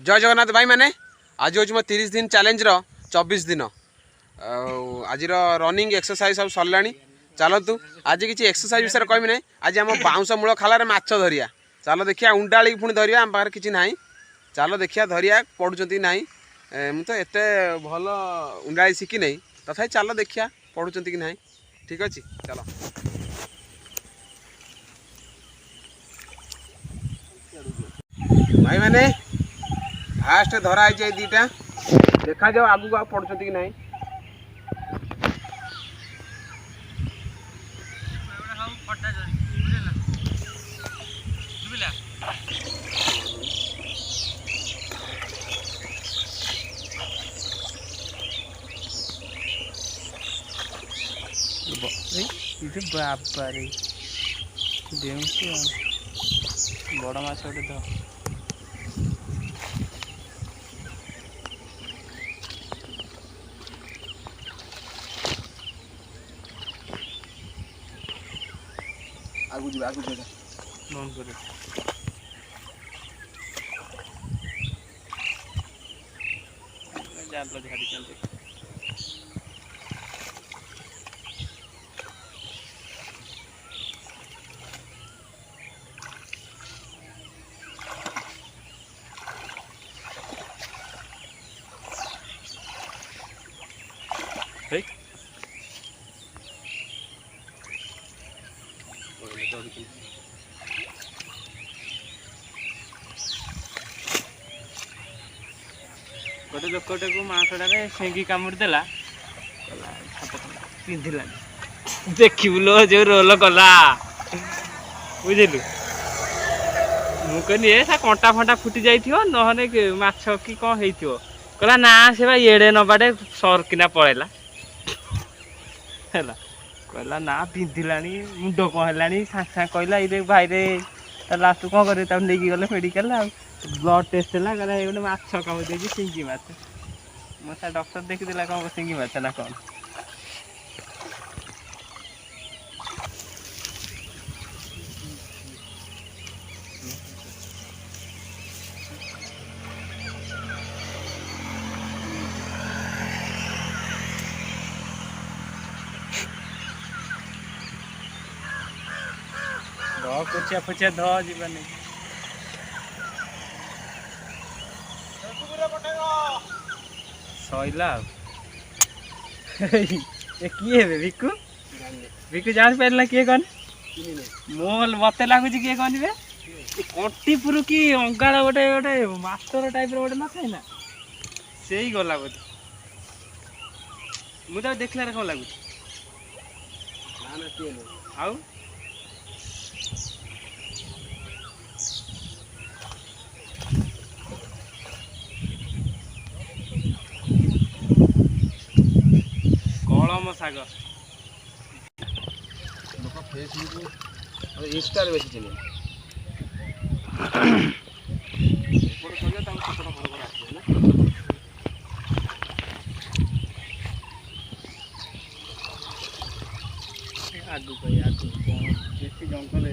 जय जगन्नाथ भाई मैंने आज हूँ मो 30 दिन चैलेंज 24 दिन आज रनिंग एक्सरसाइज सब सरला चलतु आज किसी एक्सरसाइज विषय कहमी ना आज आम बाउंस मूल खालार माछ धरिया चलो देखिया उंडाड़ी पुणी धरिया आम पाखे किसी ना चलो देखिया धरिया पढ़ुंट ना मुझे तो एत भल उंडाड़ी शिखी नहीं तथा चलो देखिया पढ़ुंट कि ना ठीक अच्छे चलो भाई मैंने फास्ट धरा है दीटा देखा जाओ आगू आ पड़ुंट कि ना बाबा रे बड़ माछ गोटे तो आगू जी आगू जी बंद कर जाल झाड़ी चलते गोटे लोकटे को माछटा सेंगी कामुड़देला पिंधिला देखिबु लो जो रोल कला बुझिलु मुझे ये कंटा फंटा फुटी जाइथियो नहने माछ कि कौन हेइथियो कहला ना से बा एड़े नबाटे सरकिना पळेला हैला कहला ना पिंधिलानी मुंड कौन हेलानी साथ कहला ये भाई रे लास्ट कौन करे तब लेके गले मेडिकल ब्लड टेस्ट है कहला ये माछ कामु देगी सिंगी माछ मत डॉक्टर देखीदेला कौन सिंगी माछ ना कौन पुछिया पुछिया ध जीवन सैला ये किए भिकु भिकु जान पारा किए कौन मोल मत लगुच किए कौन बे कंटीपुर कि अंगाड़ गोटे गोटे मास्टर टाइप गोटे न था ना से ही गला बोधे मुझे देखला कौन लगुच आउ कलम साग लोक फेसबुक इंस्टा बेसी चले आगू आगू बेसी जंगल